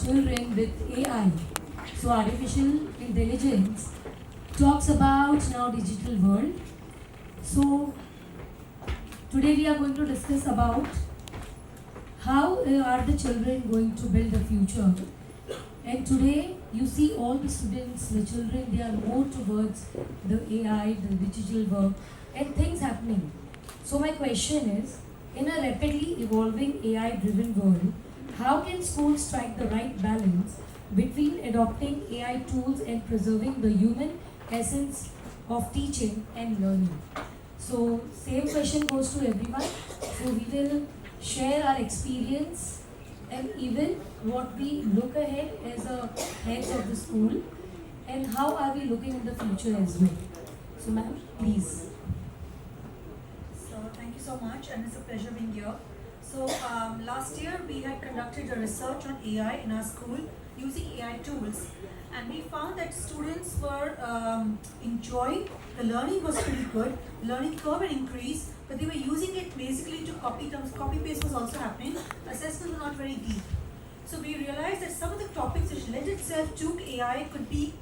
Children with AI. So artificial intelligence talks about now digital world. So today we are going to discuss about how are the children going to build the future. And today you see all the students, the children, they are more towards the AI, the digital work and things happening. So my question is, in a rapidly evolving AI driven world, how can schools strike the right balance between adopting AI tools and preserving the human essence of teaching and learning? So same question goes to everyone. So we will share our experience and even what we look ahead as a heads of the school and how are we looking in the future as well. So ma'am, please. So thank you so much, and it's a pleasure being here. So last year we had conducted a research on AI in our school using AI tools, and we found that students were enjoying. The learning was pretty good. Learning curve had increased, but they were using it basically to copy terms. Copy paste was also happening. Assessments were not very deep. So we realized that some of the topics which lend itself to AI could be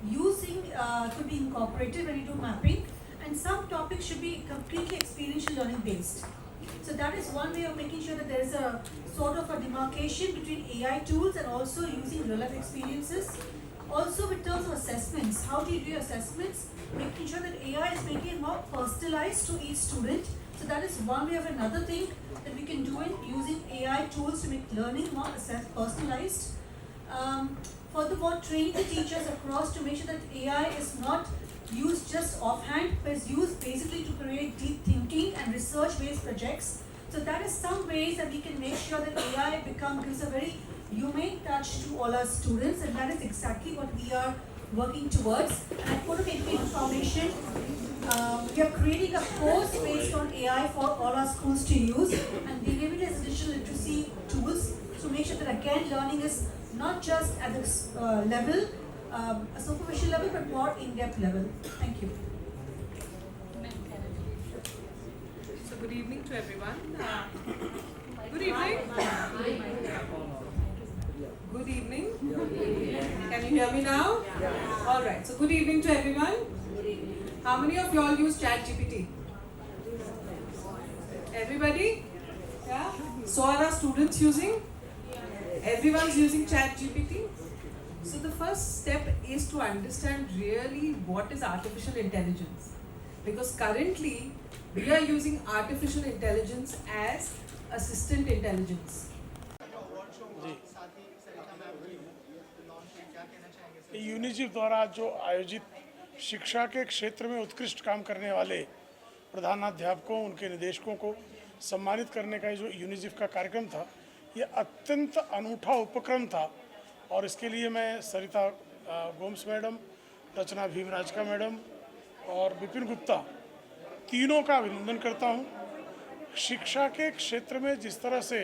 could be incorporated when you do mapping, and some topics should be completely experiential learning based. So that is one way of making sure that there is a sort of a demarcation between AI tools and also using real life experiences. Also, in terms of assessments, how do you do your assessments? Making sure that AI is making it more personalized to each student. So that is one way of another thing that we can do it using AI tools to make learning more personalized. Furthermore, training the teachers across to make sure that AI is not used just offhand, but is used basically to create deep thinking and research-based projects. So that is some ways that we can make sure that AI gives a very humane touch to all our students, and that is exactly what we are working towards. And at Kotak Education Foundation, we are creating a course based on AI for all our schools to use, and we give it as digital literacy tools to make sure that again learning is not just at this level, a superficial level, but more in-depth level. Thank you. So good evening to everyone. Good evening. Good evening. Can you hear me now? All right. So good evening to everyone. How many of you all use ChatGPT? Everybody? Yeah. So are our students using? Everyone's using ChatGPT. So the first step is to understand really what is artificial intelligence. Because currently we are using artificial intelligence as assistant intelligence. UNICEF द्वारा जो आयोजित शिक्षा के क्षेत्र में उत्कृष्ट काम करने वाले प्रधानाध्यापकों उनके निदेशकों को सम्मानित करने का जो यूनिसेफ का कार्यक्रम था, ये अत्यंत अनूठा उपक्रम था। और इसके लिए मैं सरिता गोम्स मैडम, रचना भीमराजका मैडम और विपिन गुप्ता तीनों का अभिनंदन करता हूँ। शिक्षा के क्षेत्र में जिस तरह से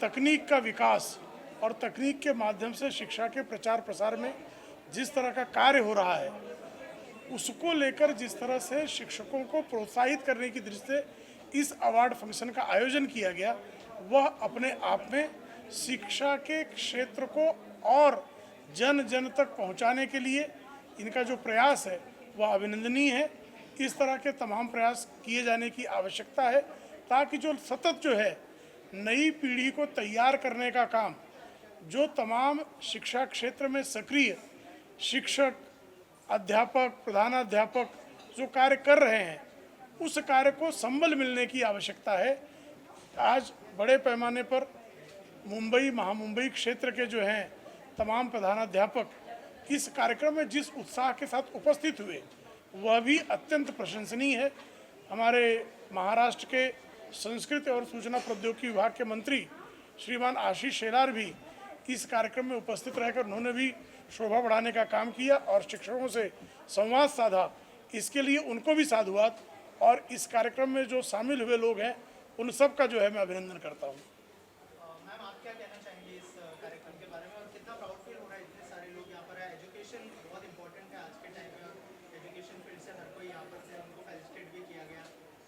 तकनीक का विकास और तकनीक के माध्यम से शिक्षा के प्रचार प्रसार में जिस तरह का कार्य हो रहा है, उसको लेकर जिस तरह से शिक्षकों को प्रोत्साहित करने की दृष्टि से इस अवार्ड फंक्शन का आयोजन किया गया, वह अपने आप में शिक्षा के क्षेत्र को और जन जन तक पहुंचाने के लिए इनका जो प्रयास है वह अभिनंदनीय है। इस तरह के तमाम प्रयास किए जाने की आवश्यकता है ताकि जो सतत जो है नई पीढ़ी को तैयार करने का काम जो तमाम शिक्षा क्षेत्र में सक्रिय शिक्षक, अध्यापक, प्रधानाध्यापक जो कार्य कर रहे हैं, उस कार्य को संबल मिलने की आवश्यकता है। आज बड़े पैमाने पर मुंबई, महामुंबई क्षेत्र के जो हैं तमाम प्रधानाध्यापक इस कार्यक्रम में जिस उत्साह के साथ उपस्थित हुए वह भी अत्यंत प्रशंसनीय है। हमारे महाराष्ट्र के संस्कृति और सूचना प्रौद्योगिकी विभाग के मंत्री श्रीमान आशीष शेलार भी इस कार्यक्रम में उपस्थित रहकर उन्होंने भी शोभा बढ़ाने का काम किया और शिक्षकों से संवाद साधा। इसके लिए उनको भी साधुवाद, और इस कार्यक्रम में जो शामिल हुए लोग हैं उन सब का जो है मैं अभिनंदन करता हूँ। मैम, आप क्या कहना चाहेंगे इस कार्यक्रम के बारे में और कितना प्राउड फील हो रहा है इतने सारे लोग यहाँ पर है? एजुकेशन बहुत इंपॉर्टेंट है आज के टाइम में, एजुकेशन फील्ड से हर कोई यहाँ पर थे, उनको फेलिसिटेट भी किया गया।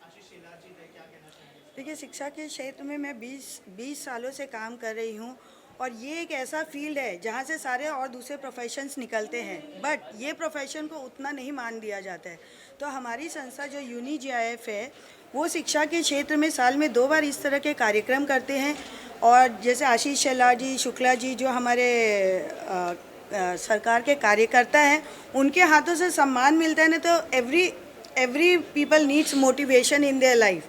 आशीष शेलार जी थे, क्या कहना चाहेंगे? देखिए, शिक्षा के क्षेत्र में मैं 20 सालों से काम कर रही हूँ और ये एक ऐसा फील्ड है जहाँ से सारे और दूसरे प्रोफेशंस निकलते हैं, बट ये प्रोफेशन को उतना नहीं मान दिया जाता है। तो हमारी संस्था जो UniGIF है वो शिक्षा के क्षेत्र में साल में 2 बार इस तरह के कार्यक्रम करते हैं। और जैसे आशीष शेलार जी, शुक्ला जी जो हमारे सरकार के कार्यकर्ता हैं, उनके हाथों से सम्मान मिलता है ना, तो every people needs motivation in their life,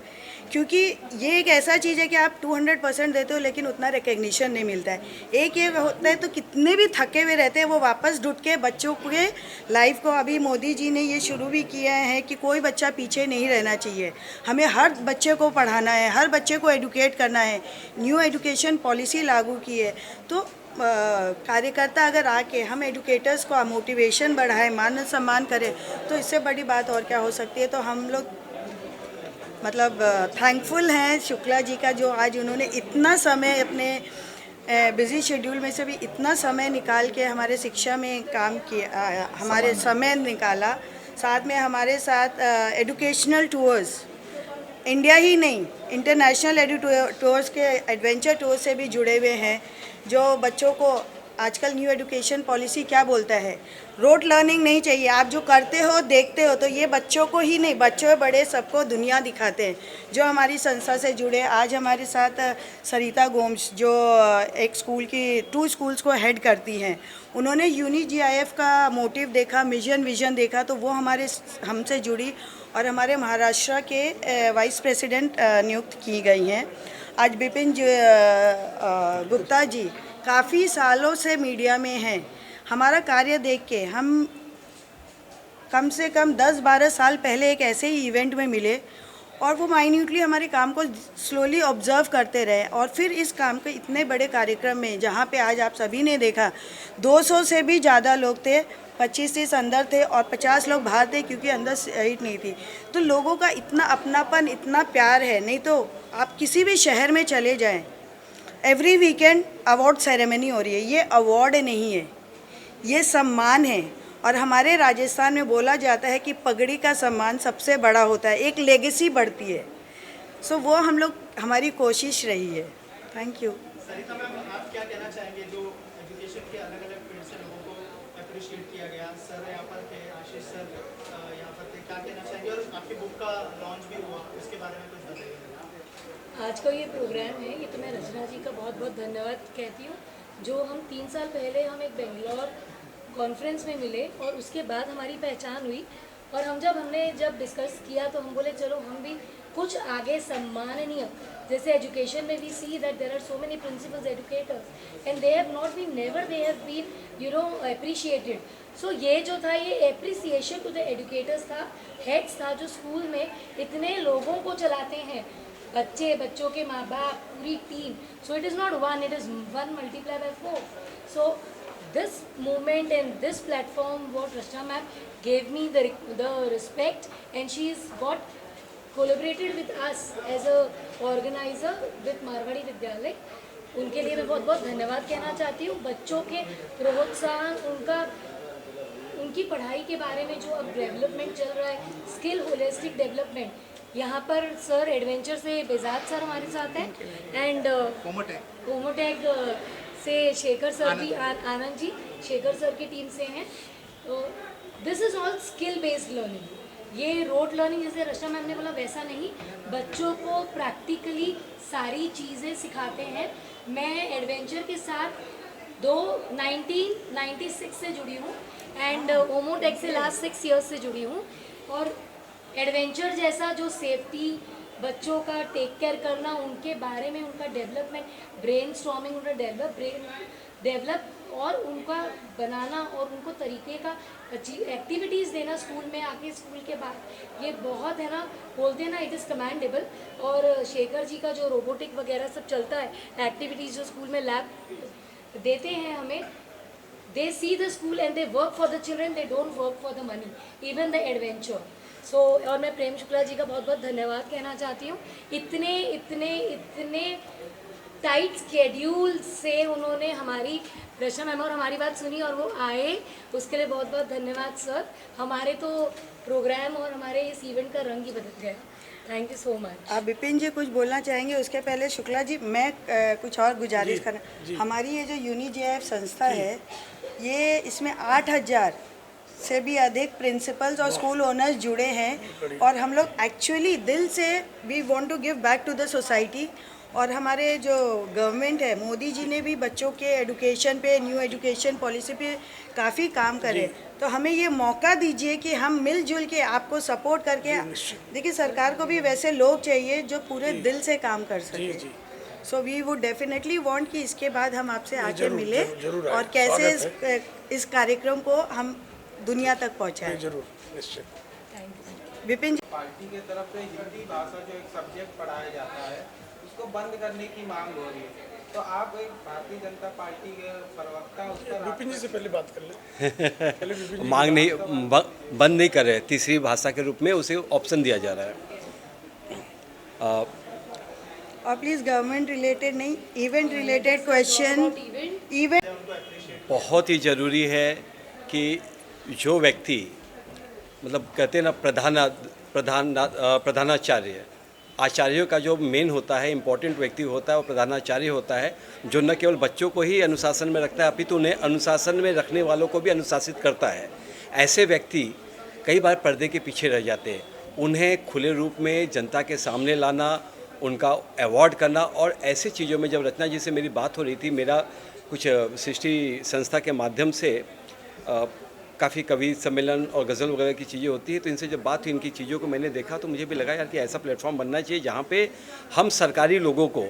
क्योंकि ये एक ऐसा चीज़ है कि आप 200% देते हो लेकिन उतना रिकग्निशन नहीं मिलता है। एक ये होता है तो कितने भी थके हुए रहते हैं वो वापस जुट के बच्चों के लाइफ को, अभी मोदी जी ने ये शुरू भी किया है कि कोई बच्चा पीछे नहीं रहना चाहिए, हमें हर बच्चे को पढ़ाना है, हर बच्चे को एडुकेट करना है। न्यू एजुकेशन पॉलिसी लागू की है, तो कार्यकर्ता अगर आके हम एडुकेटर्स को मोटिवेशन बढ़ाएं, मान सम्मान करें, तो इससे बड़ी बात और क्या हो सकती है। तो हम लोग मतलब थैंकफुल हैं शुक्ला जी का, जो आज उन्होंने इतना समय अपने बिज़ी शेड्यूल में से भी इतना समय निकाल के हमारे शिक्षा में काम किया, हमारे समय निकाला। साथ में हमारे साथ एजुकेशनल टूर्स, इंडिया ही नहीं इंटरनेशनल टूर्स के एडवेंचर टूर से भी जुड़े हुए हैं, जो बच्चों को आजकल न्यू एजुकेशन पॉलिसी क्या बोलता है, रोड लर्निंग नहीं चाहिए, आप जो करते हो देखते हो, तो ये बच्चों को ही नहीं, बच्चों बड़े सबको दुनिया दिखाते हैं। जो हमारी संस्था से जुड़े, आज हमारे साथ सरिता गोम्स जो एक स्कूल की 2 स्कूल्स को हेड करती हैं, उन्होंने UniGIF का मोटिव देखा, विजन देखा, तो वो हमसे जुड़ी और हमारे महाराष्ट्र के वाइस प्रेसिडेंट नियुक्त की गई हैं। आज बिपिन गुप्ता जी काफ़ी सालों से मीडिया में हैं, हमारा कार्य देख के हम कम से कम 10-12 साल पहले एक ऐसे ही इवेंट में मिले और वो माइन्यूटली हमारे काम को स्लोली ऑब्जर्व करते रहे, और फिर इस काम के इतने बड़े कार्यक्रम में जहाँ पे आज आप सभी ने देखा 200 से भी ज़्यादा लोग थे, 25-30 अंदर थे और 50 लोग बाहर थे क्योंकि अंदर सीट नहीं थी। तो लोगों का इतना अपनापन, इतना प्यार है, नहीं तो आप किसी भी शहर में चले जाएं, एवरी वीकेंड अवार्ड सेरेमनी हो रही है। ये अवार्ड नहीं है, ये सम्मान है। और हमारे राजस्थान में बोला जाता है कि पगड़ी का सम्मान सबसे बड़ा होता है, एक लेगेसी बढ़ती है। सो वो हम लोग, हमारी कोशिश रही है। Thank you. सरिता मैम, आप क्या कहना चाहेंगे जो एजुकेशन के अलग अलग फील्ड से लोगों को अप्रिशिएट किया गया? सर यहाँ पर थे, आशीष सर यहाँ पर थे, क्या कहना चाहेंगे? और आपकी बुक का लॉन्च भी हुआ, उसके बारे में कुछ बताइए। आज का ये प्रोग्राम है, ये तो मैं रचना जी का बहुत बहुत धन्यवाद कहती हूँ। जो हम 3 साल पहले हम एक बेंगलोर कॉन्फ्रेंस में मिले और उसके बाद हमारी पहचान हुई, और हमने जब डिस्कस किया तो हम बोले चलो हम भी कुछ आगे सम्माननीय, जैसे एजुकेशन में we see that there are so many principals educators and they have not been never they have been appreciated. So ये जो था, ये एप्रिसिएशन टू द एजुकेटर्स था, हेड्स था, जो स्कूल में इतने लोगों को चलाते हैं, बच्चों के माँ बाप, पूरी team. So it is not 1, it is 1 multiplied by 4. So this movement and this platform, what Rachna ma'am gave me the respect, and she's got collaborated with us as a organizer with Marwari विद्यालय। उनके लिए मैं बहुत बहुत धन्यवाद कहना चाहती हूँ। बच्चों के प्रोत्साहन, उनकी पढ़ाई के बारे में जो अब डेवलपमेंट चल रहा है, स्किल होलिस्टिक डेवलपमेंट, यहाँ पर सर एडवेंचर से बेजाद सर हमारे साथ हैं, एंड कोमोटेक से शेखर सर भी, आनंद जी शेखर सर की टीम से हैं। तो this is all skill based learning. ये रोड लर्निंग जैसे रचना मैम ने बोला वैसा नहीं, बच्चों को प्रैक्टिकली सारी चीज़ें सिखाते हैं। मैं एडवेंचर के साथ 1996 से जुड़ी हूँ एंड ओमोटेक से लास्ट 6 ईयर्स से जुड़ी हूँ। और एडवेंचर जैसा जो सेफ्टी, बच्चों का टेक केयर करना, उनके बारे में उनका डेवलपमेंट, ब्रेन स्टॉर्मिंग, उनका डेवलप और उनका बनाना और उनको तरीके का एक्टिविटीज़ देना स्कूल में आके स्कूल के बाद, ये बहुत है ना, बोलते हैं ना, इट इज़ कमेंडेबल। और शेखर जी का जो रोबोटिक वगैरह सब चलता है, एक्टिविटीज़ जो स्कूल में लैब देते हैं हमें, they see the school and they work for the children, they don't work for the money, even the adventure. So और मैं प्रेम शुक्ला जी का बहुत बहुत धन्यवाद कहना चाहती हूँ। इतने इतने इतने टाइट स्केड्यूल से उन्होंने हमारी रचना मैम और हमारी बात सुनी और वो आए, उसके लिए बहुत बहुत धन्यवाद सर। हमारे तो प्रोग्राम और हमारे इस इवेंट का रंग ही बदल गया। Thank you so much. आप विपिन जी कुछ बोलना चाहेंगे? उसके पहले शुक्ला जी मैं कुछ और गुजारिश करना, हमारी ये जो यूनिजेएफ संस्था है, ये इसमें 8,000 से भी अधिक प्रिंसिपल्स और स्कूल ओनर्स जुड़े हैं और हम लोग एक्चुअली दिल से we want to give back to the society. और हमारे जो गवर्नमेंट है, मोदी जी ने भी बच्चों के एजुकेशन पे, न्यू एजुकेशन पॉलिसी पे काफ़ी काम करे, तो हमें ये मौका दीजिए कि हम मिलजुल के आपको सपोर्ट करके, देखिए सरकार को भी वैसे लोग चाहिए जो पूरे दिल से काम कर सके। So we would definitely want कि इसके बाद हम आपसे आके मिले और कैसे इस कार्यक्रम को हम दुनिया तक पहुँचाएं। जरूर, निश्चित। विपिन जी, पार्टी के तरफ से हिंदी भाषा जो एक सब्जेक्ट पढ़ाया जाता है उसको बंद करने की मांग हो रही है, तो आप एक भारतीय जनता पार्टी के प्रवक्ता, उस पर विपिन जी से पहले बात कर ले। पहले विपिन जी मांग नहीं, बंद नहीं कर रहे, तीसरी भाषा के रूप में उसे ऑप्शन दिया जा रहा है। और प्लीज़ गवर्नमेंट रिलेटेड नहीं, इवेंट रिलेटेड क्वेश्चन। इवेंट बहुत ही ज़रूरी है कि जो व्यक्ति, मतलब कहते हैं ना, प्रधानाचार्य, आचार्यों का जो मेन होता है, इम्पोर्टेंट व्यक्ति होता है, वो प्रधानाचार्य होता है, जो न केवल बच्चों को ही अनुशासन में रखता है अपितु उन्हें अनुशासन में रखने वालों को भी अनुशासित करता है। ऐसे व्यक्ति कई बार पर्दे के पीछे रह जाते हैं, उन्हें खुले रूप में जनता के सामने लाना, उनका अवार्ड करना, और ऐसी चीज़ों में जब रचना जी से मेरी बात हो रही थी, मेरा कुछ सृष्टि संस्था के माध्यम से काफ़ी कवि सम्मेलन और गज़ल वगैरह की चीज़ें होती है, तो इनसे जब बात हुई, इनकी चीज़ों को मैंने देखा, तो मुझे भी लगा यार कि ऐसा प्लेटफॉर्म बनना चाहिए जहाँ पे हम सरकारी लोगों को,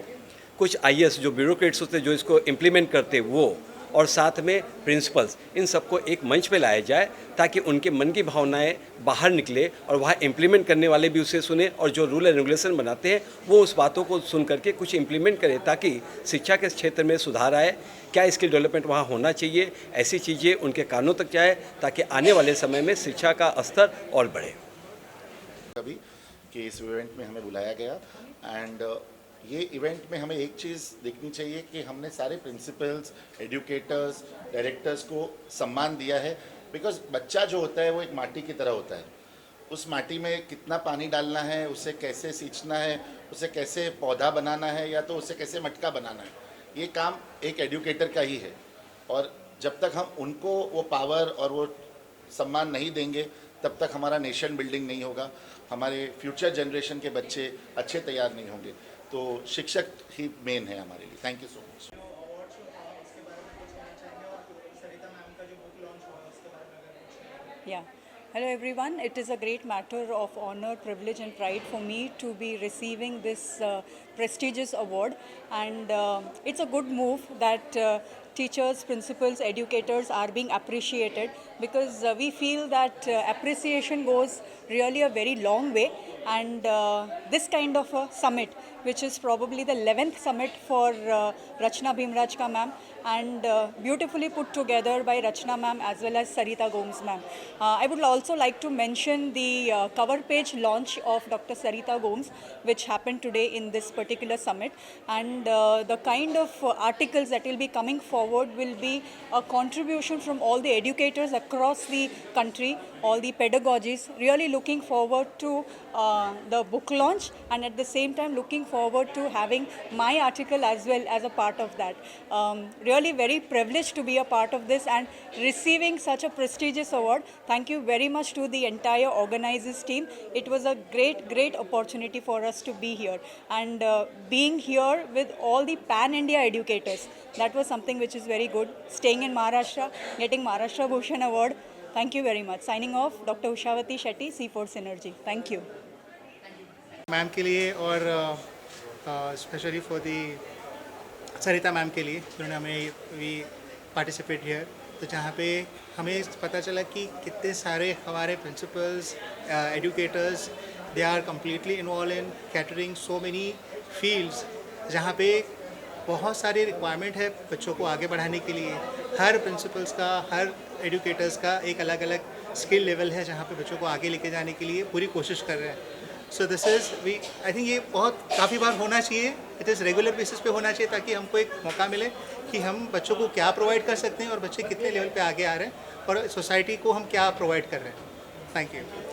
कुछ आईएएस जो ब्यूरोक्रेट्स होते हैं जो इसको इम्प्लीमेंट करते वो, और साथ में प्रिंसिपल्स, इन सबको एक मंच पे लाया जाए ताकि उनके मन की भावनाएं बाहर निकले और वहाँ इम्प्लीमेंट करने वाले भी उसे सुने, और जो रूल एंड रेगुलेशन बनाते हैं वो उस बातों को सुन करके कुछ इम्प्लीमेंट करें ताकि शिक्षा के क्षेत्र में सुधार आए। क्या स्किल डेवलपमेंट वहाँ होना चाहिए, ऐसी चीज़ें उनके कानों तक जाए ताकि आने वाले समय में शिक्षा का स्तर और बढ़े। कभी कि इस इवेंट में हमें बुलाया गया, एंड ये इवेंट में हमें एक चीज़ देखनी चाहिए कि हमने सारे प्रिंसिपल्स, एजुकेटर्स, डायरेक्टर्स को सम्मान दिया है, बिकॉज बच्चा जो होता है वो एक माटी की तरह होता है। उस माटी में कितना पानी डालना है, उसे कैसे सींचना है, उसे कैसे पौधा बनाना है, या तो उसे कैसे मटका बनाना है, ये काम एक एजुकेटर का ही है। और जब तक हम उनको वो पावर और वो सम्मान नहीं देंगे, तब तक हमारा नेशन बिल्डिंग नहीं होगा, हमारे फ्यूचर जनरेशन के बच्चे अच्छे तैयार नहीं होंगे। तो शिक्षक ही मेन है हमारे लिए। Thank you so much. Award show था उसके बारे में कुछ कहना चाहेंगे, और सरिता मैम का जो बुक लॉन्च हुआ उसके बारे में अगर कुछ। Yeah. Hello everyone. It is a great matter of honor, privilege and pride for me to be receiving this prestigious award, and it's a good move that teachers, principals, educators are being appreciated, because we feel that appreciation goes really a very long way, and this kind of a summit, which is probably the 11th summit for Rachna Bhimrajka ma'am, and beautifully put together by Rachna ma'am as well as Sarita Gomes ma'am. I would also like to mention the cover page launch of Dr. Sarita Gomes, which happened today in this particular summit, and the kind of articles that will be coming forward will be a contribution from all the educators across the country, all the pedagogies. Really looking forward to the book launch, and at the same time looking forward to having my article as well as a part of that. Really very privileged to be a part of this and receiving such a prestigious award. Thank you very much to the entire organizers team. It was a great opportunity for us to be here, and being here with all the pan-India educators, that was something which is very good. Staying in Maharashtra, getting Maharashtra Bhushan Award. Thank you very much. Signing off, Dr. Ushavati Shetty, C4 Synergy. Thank you. Ma'am के लिए और specially for the Sarita ma'am के लिए, जिन्होंने हमें भी participate here. तो जहाँ पे हमें पता चला कि कितने सारे हमारे principals, educators, they are completely involved in catering so many fields, जहाँ पे बहुत सारी रिक्वायरमेंट है बच्चों को आगे बढ़ाने के लिए. हर प्रिंसिपल्स का, हर एजुकेटर्स का एक अलग अलग स्किल लेवल है जहाँ पे बच्चों को आगे लेके जाने के लिए पूरी कोशिश कर रहे हैं. So this is we I think ये बहुत काफ़ी बार होना चाहिए. इट इज़ रेगुलर बेसिस पे होना चाहिए ताकि हमको एक मौका मिले कि हम बच्चों को क्या प्रोवाइड कर सकते हैं और बच्चे कितने लेवल पे आगे आ रहे हैं और सोसाइटी को हम क्या प्रोवाइड कर रहे हैं. Thank you.